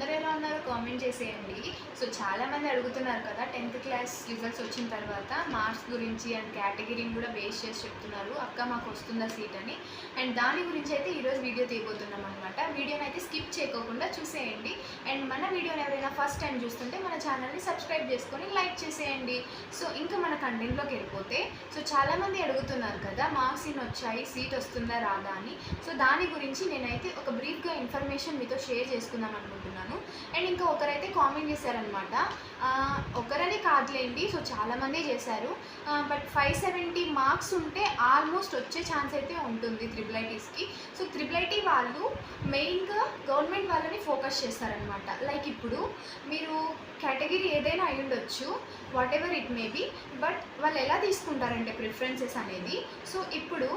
అందరూ ఎలా ఉన్నారో కామెంట్ చేసేయండి. సో చాలామంది అడుగుతున్నారు కదా 10th క్లాస్ రిజల్ట్స్ వచ్చిన తర్వాత మార్క్స్ గురించి అండ్ కేటగిరీని కూడా బేస్ చేసి చెప్తున్నారు. అక్క మాకు వస్తుందా సీట్ అని. అండ్ దాని గురించి అయితే ఈరోజు వీడియో తీయబోతున్నాం అనమాట. వీడియోని అయితే స్కిప్ చేయకోకుండా చూసేయండి. అండ్ మన వీడియోని ఎవరైనా ఫస్ట్ టైం చూస్తుంటే మన ఛానల్ని సబ్స్క్రైబ్ చేసుకొని లైక్ చేసేయండి. సో ఇంకా మన కంటెంట్లోకి వెళ్ళిపోతే, సో చాలామంది అడుగుతున్నారు కదా మార్క్స్ ఇన్ని వచ్చాయి, సీట్ వస్తుందా రాదా అని. సో దాని గురించి నేనైతే ఒక బ్రీఫ్గా ఇన్ఫర్మేషన్ మీతో షేర్ చేసుకుందాం అనుకుంటున్నాను. అండ్ ఇంకా ఒకరైతే కామెంట్ చేశారనమాట, ఒకరని కాదులేండి, సో చాలామంది చేశారు, బట్ 570 మార్క్స్ ఉంటే ఆల్మోస్ట్ వచ్చే ఛాన్స్ అయితే ఉంటుంది IIITస్కి. సో IIIT వాళ్ళు మెయిన్గా గవర్నమెంట్ వాళ్ళని ఫోకస్ చేస్తారనమాట. లైక్ ఇప్పుడు మీరు కేటగిరీ ఏదైనా అయి ఉండొచ్చు, whatever it may be, but వాళ్ళు ఎలా తీసుకుంటారంటే ప్రిఫరెన్సెస్ అనేది. సో ఇప్పుడు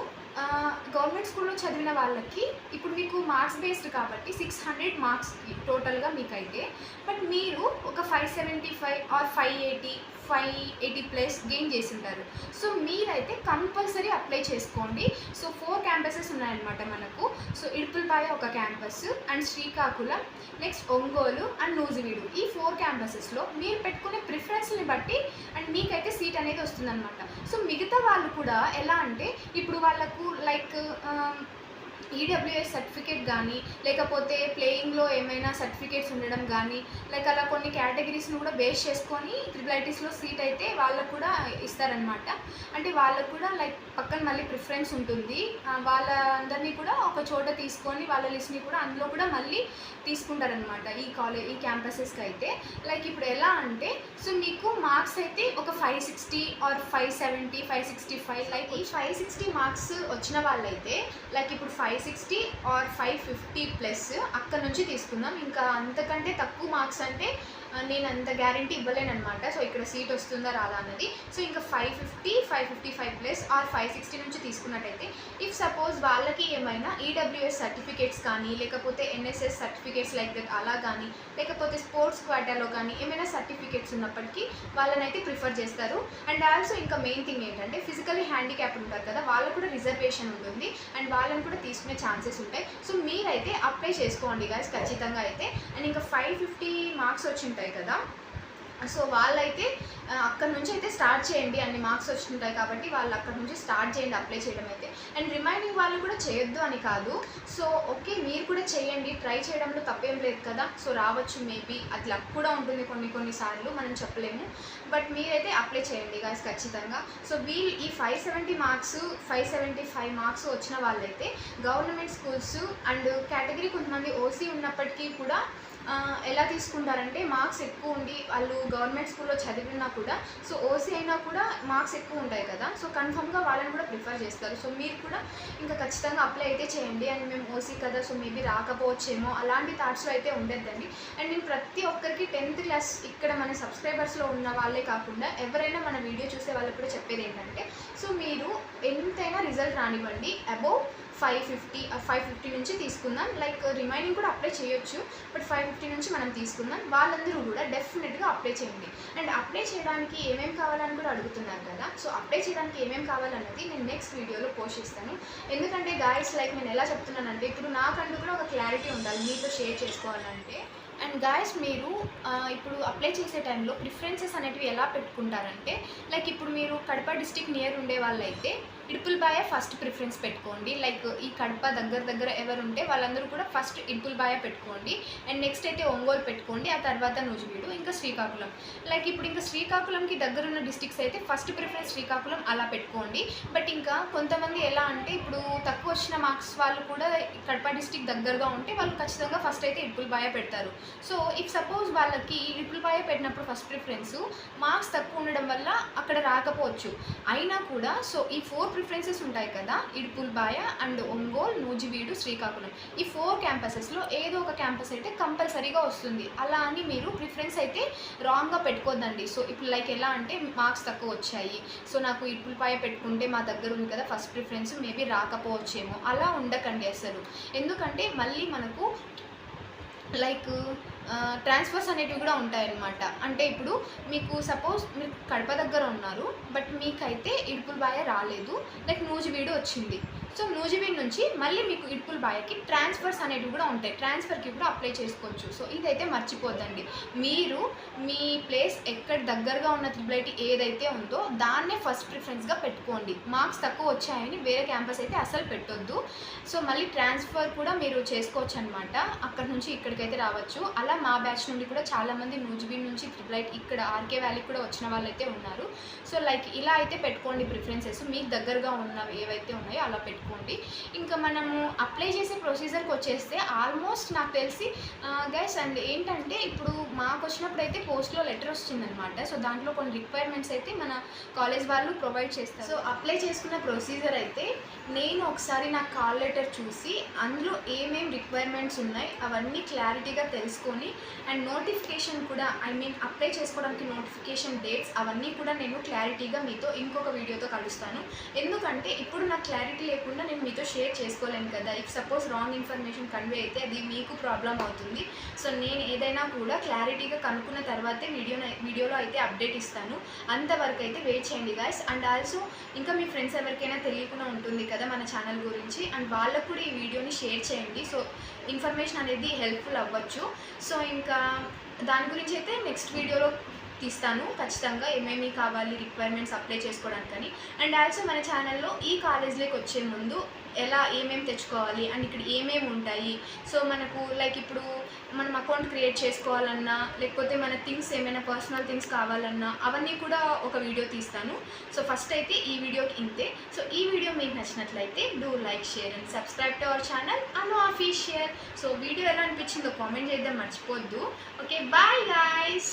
గవర్నమెంట్ స్కూల్లో చదివిన వాళ్ళకి ఇప్పుడు మీకు మార్క్స్ బేస్డ్ కాబట్టి 600 మార్క్స్కి టోటల్గా మీకైతే, బట్ మీరు ఒక 575 ఆర్ 580 ప్లస్ గెయిన్ చేసి ఉంటారు. సో మీరైతే కంపల్సరీ అప్లై చేసుకోండి. సో 4 క్యాంపసెస్ ఉన్నాయన్నమాట మనకు. సో ఇడుపుల్పాయ ఒక campus, and Srikakulam, next Ongole and Nuzvid. ఈ 4 క్యాంపసెస్లో మీరు పెట్టుకునే ప్రిఫరెన్స్ని బట్టి అండ్ మీకైతే సీట్ అనేది వస్తుందన్నమాట. సో మిగతా వాళ్ళు కూడా ఎలా అంటే ఇప్పుడు వాళ్ళకు లైక్ ఈడబ్ల్యూఎస్ సర్టిఫికేట్ కానీ, లేకపోతే ప్లేయింగ్లో ఏమైనా సర్టిఫికేట్స్ ఉండడం కానీ, లైక్ అలా కొన్ని కేటగిరీస్ని కూడా బేస్ చేసుకొని IIITస్లో సీట్ అయితే వాళ్ళకు కూడా ఇస్తారనమాట. అంటే వాళ్ళకు కూడా లైక్ పక్కన మళ్ళీ ప్రిఫరెన్స్ ఉంటుంది. వాళ్ళందరినీ కూడా ఒక చోట తీసుకొని వాళ్ళ లిస్ట్ని కూడా అందులో కూడా మళ్ళీ తీసుకుంటారనమాట ఈ క్యాంపసెస్కి అయితే. లైక్ ఇప్పుడు ఎలా అంటే, సో మీకు మార్క్స్ అయితే ఒక 560 ఆర్ 570, 565, లైక్ ఈ 560 మార్క్స్ వచ్చిన వాళ్ళైతే లైక్ ఇప్పుడు 560 ఆర్ 550 ప్లస్ అక్కడ నుంచి తీసుకుందాం. ఇంకా అంతకంటే తక్కువ మార్క్స్ అంటే నేను అంత గ్యారంటీ ఇవ్వలేనమాట. సో ఇక్కడ సీట్ వస్తుందా రాదా అన్నది. సో ఇంకా 550, 555 ప్లస్ ఆర్ 560 నుంచి తీసుకున్నట్టయితే, ఇఫ్ సపోజ్ వాళ్ళకి ఏమైనా ఈడబ్ల్యూఎస్ సర్టిఫికేట్స్ కానీ, లేకపోతే ఎన్ఎస్ఎస్ సర్టిఫికేట్స్ లైక్ దట్ అలా కానీ, లేకపోతే స్పోర్ట్స్ క్వాటాలో కానీ ఏమైనా సర్టిఫికేట్స్ ఉన్నప్పటికీ వాళ్ళనైతే ప్రిఫర్ చేస్తారు. అండ్ ఆల్సో ఇంకా మెయిన్ థింగ్ ఏంటంటే ఫిజికల్లీ హ్యాండిక్యాప్ ఉంటారు కదా, వాళ్ళకు కూడా రిజర్వేషన్ ఉంటుంది అండ్ వాళ్ళని కూడా తీసుకునే ఛాన్సెస్ ఉంటాయి. సో మీరైతే అప్లై చేసుకోండి గాయస్ ఖచ్చితంగా అయితే. అండ్ ఇంకా 550 మార్క్స్ వచ్చి ఉంటాయి కదా, సో వాళ్ళైతే అక్కడ నుంచి అయితే స్టార్ట్ చేయండి. అన్ని మార్క్స్ వచ్చింటాయి కాబట్టి వాళ్ళు అక్కడ నుంచి స్టార్ట్ చేయండి అప్లై చేయడం అయితే. అండ్ రిమైనింగ్ వాళ్ళు కూడా చేయొద్దు అని కాదు. సో ఓకే, మీరు కూడా చేయండి, ట్రై చేయడంలో తప్పేం లేదు కదా. సో రావచ్చు, మేబీ అది లక్ కూడా ఉంటుంది కొన్నిసార్లు, మనం చెప్పలేము. బట్ మీరైతే అప్లై చేయండి గాయస్ ఖచ్చితంగా. సో ఈ 570 మార్క్స్ 575 మార్క్స్ వచ్చిన వాళ్ళైతే గవర్నమెంట్ స్కూల్స్ అండ్ కేటగిరీ కొంతమంది ఓసీ ఉన్నప్పటికీ కూడా ఎలా తీసుకుంటారంటే మార్క్స్ ఎక్కువ ఉండి వాళ్ళు గవర్నమెంట్ స్కూల్లో చదివినా కూడా, సో ఓసీ అయినా కూడా మార్క్స్ ఎక్కువ ఉంటాయి కదా, సో కన్ఫర్మ్గా వాళ్ళని కూడా ప్రిఫర్ చేస్తారు. సో మీరు కూడా ఇంకా ఖచ్చితంగా అప్లై అయితే చేయండి. అండ్ మేము ఓసీ కదా, సో మేబీ రాకపోవచ్చేమో అలాంటి థాట్స్లో అయితే ఉండద్దండి. అండ్ నేను ప్రతి ఒక్కరికి 10th క్లాస్ ఇక్కడ మన సబ్స్క్రైబర్స్లో ఉన్న వాళ్ళే కాకుండా ఎవరైనా మన వీడియో చూసే వాళ్ళకి కూడా చెప్పేది ఏంటంటే, సో మీరు ఎంతైనా రిజల్ట్ రానివ్వండి, అబౌవ్ 550 నుంచి తీసుకుందాం. లైక్ రిమైనింగ్ కూడా అప్లై చేయొచ్చు, బట్ 550 నుంచి మనం తీసుకుందాం. వాళ్ళందరూ కూడా డెఫినెట్గా అప్లై చేయండి. అండ్ అప్లై చేయడానికి ఏమేమి కావాలని కూడా అడుగుతున్నారు కదా, సో అప్లై చేయడానికి ఏమేమి కావాలన్నది నేను నెక్స్ట్ వీడియోలో పోస్ట్ చేస్తాను. ఎందుకంటే గాయస్ లైక్ నేను ఎలా చెప్తున్నానంటే, ఇప్పుడు నాకంటూ కూడా ఒక క్లారిటీ ఉండాలి మీతో షేర్ చేసుకోవాలంటే. అండ్ గాయస్ మీరు ఇప్పుడు అప్లై చేసే టైంలో ప్రిఫరెన్సెస్ అనేటివి ఎలా పెట్టుకుంటారంటే, లైక్ ఇప్పుడు మీరు కడప డిస్టిక్ నియర్ ఉండే వాళ్ళైతే ఇడుపుల్పాయ ఫస్ట్ ప్రిఫరెన్స్ పెట్టుకోండి. లైక్ ఈ కడప దగ్గర ఎవరు ఉంటే వాళ్ళందరూ కూడా ఫస్ట్ ఇడుపుల్పాయ పెట్టుకోండి. అండ్ నెక్స్ట్ అయితే ఒంగోలు పెట్టుకోండి, ఆ తర్వాత నూజివీడు, ఇంకా శ్రీకాకుళం. లైక్ ఇప్పుడు ఇంకా శ్రీకాకుళంకి దగ్గరున్న డిస్టిక్స్ అయితే ఫస్ట్ ప్రిఫరెన్స్ శ్రీకాకుళం అలా పెట్టుకోండి. బట్ ఇంకా కొంతమంది ఎలా అంటే ఇప్పుడు తక్కువ వచ్చిన మార్క్స్ వాళ్ళు కూడా కడప డిస్టిక్ దగ్గరగా ఉంటే వాళ్ళు ఖచ్చితంగా ఫస్ట్ అయితే ఇడుపుల్పాయ పెడతారు. సో ఇఫ్ సపోజ్ వాళ్ళకి ఇడుపుల్పాయ పెట్టినప్పుడు ఫస్ట్ ప్రిఫరెన్స్ మార్క్స్ తక్కువ ఉండడం వల్ల అక్కడ రాకపోవచ్చు, అయినా కూడా సో ఈ 4 ప్రిఫరెన్సెస్ ఉంటాయి కదా, ఇడుపుల్పాయ అండ్ ఒంగోలు, నూజివీడు, శ్రీకాకుళం, ఈ 4 క్యాంపసెస్లో ఏదో ఒక క్యాంపస్ అయితే కంపల్సరీగా వస్తుంది. అలా అని మీరు ప్రిఫరెన్స్ అయితే రాంగ్గా పెట్టుకోద్దండి. సో ఇప్పుడు లైక్ ఎలా అంటే మార్క్స్ తక్కువ వచ్చాయి, సో నాకు ఇడుపుల్పాయ పెట్టుకుంటే మా దగ్గర ఉంది కదా ఫస్ట్ ప్రిఫరెన్స్, మేబీ రాకపోవచ్చేమో, అలా ఉండకండి అసలు. ఎందుకంటే మళ్ళీ మనకు లైక్ ట్రాన్స్ఫర్స్ అనేటివి కూడా ఉంటాయన్నమాట. అంటే ఇప్పుడు మీకు సపోజ్ మీరు కడప దగ్గర ఉన్నారు, బట్ మీకైతే ఇడుపుల్పాయ రాలేదు, లైక్ నూజివీడు వచ్చింది. సో నూజివీడ్ నుంచి మళ్ళీ మీకు ఇడ్పుల్ బాయకి ట్రాన్స్ఫర్స్ అనేవి కూడా ఉంటాయి, ట్రాన్స్ఫర్కి కూడా అప్లై చేసుకోవచ్చు. సో ఇదైతే మర్చిపోద్దండి. మీరు మీ ప్లేస్ ఎక్కడ దగ్గరగా ఉన్న త్రిబుల్ ఐటీ ఏదైతే ఉందో దాన్నే ఫస్ట్ ప్రిఫరెన్స్గా పెట్టుకోండి. మార్క్స్ తక్కువ వచ్చాయని వేరే క్యాంపస్ అయితే అసలు పెట్టొద్దు. సో మళ్ళీ ట్రాన్స్ఫర్ కూడా మీరు చేసుకోవచ్చు అనమాట, అక్కడ నుంచి ఇక్కడికైతే రావచ్చు. అలా మా బ్యాచ్ నుండి కూడా చాలామంది నూజివీడ్ నుంచి త్రిబుల్ ఐటీ ఇక్కడ ఆర్కే వ్యాలీకి కూడా వచ్చిన వాళ్ళైతే ఉన్నారు. సో లైక్ ఇలా అయితే పెట్టుకోండి ప్రిఫరెన్సెస్, మీకు దగ్గరగా ఉన్నవి ఏవైతే ఉన్నాయో అలా పెట్టుకోండి. ఇంకా మనము అప్లై చేసే ప్రొసీజర్కి వచ్చేస్తే ఆల్మోస్ట్ నాకు తెలిసి గైస్ అండ్ ఏంటంటే ఇప్పుడు మాకు వచ్చినప్పుడు అయితే పోస్ట్లో లెటర్ వచ్చిందనమాట. సో దాంట్లో కొన్ని రిక్వైర్మెంట్స్ అయితే మన కాలేజ్ వాళ్ళు ప్రొవైడ్ చేస్తారు. సో అప్లై చేసుకున్న ప్రొసీజర్ అయితే నేను ఒకసారి నా కాల్ లెటర్ చూసి అందులో ఏమేమి రిక్వైర్మెంట్స్ ఉన్నాయి అవన్నీ క్లారిటీగా తెలుసుకొని అండ్ నోటిఫికేషన్ కూడా అప్లై చేసుకోవడానికి నోటిఫికేషన్ డేట్స్ అవన్నీ కూడా నేను క్లారిటీగా మీతో ఇంకొక వీడియోతో కలుస్తాను. ఎందుకంటే ఇప్పుడు నాకు క్లారిటీ లేకుండా నేను మీతో షేర్ చేసుకోలేను కదా. If suppose wrong information convey అయితే అది మీకు ప్రాబ్లం అవుతుంది. సో నేను ఏదైనా కూడా క్లారిటీగా కనుక్కున్న తర్వాతే వీడియోలో అయితే అప్డేట్ ఇస్తాను. అంతవరకు అయితే వెయిట్ చేయండి గాయస్. అండ్ ఆల్సో ఇంకా మీ ఫ్రెండ్స్ ఎవరికైనా తెలియకుండా ఉంటుంది కదా మన ఛానల్ గురించి, అండ్ వాళ్ళకు కూడా ఈ వీడియోని షేర్ చేయండి. సో ఇన్ఫర్మేషన్ అనేది హెల్ప్ఫుల్ అవ్వచ్చు. సో ఇంకా దాని గురించి అయితే నెక్స్ట్ వీడియోలో తీస్తాను ఖచ్చితంగా, ఏమేమి కావాలి రిక్వైర్మెంట్స్ అప్లై చేసుకోవడానికని. అండ్ ఆల్సో మన ఛానల్లో ఈ కాలేజ్లోకి వచ్చే ముందు ఎలా ఏమేమి తెచ్చుకోవాలి అండ్ ఇక్కడ ఏమేమి ఉంటాయి, సో మనకు లైక్ ఇప్పుడు మనం అకౌంట్ క్రియేట్ చేసుకోవాలన్నా లేకపోతే మన థింగ్స్ ఏమైనా పర్సనల్ థింగ్స్ కావాలన్నా అవన్నీ కూడా ఒక వీడియో తీస్తాను. సో ఫస్ట్ అయితే ఈ వీడియోకి ఇంతే. సో ఈ వీడియో మీకు నచ్చినట్లయితే do like, share and subscribe to our channel Anu official. So video ఎలా అనిపించిందో కామెంట్ చేద్దాం మర్చిపోద్దు. Okay, bye guys.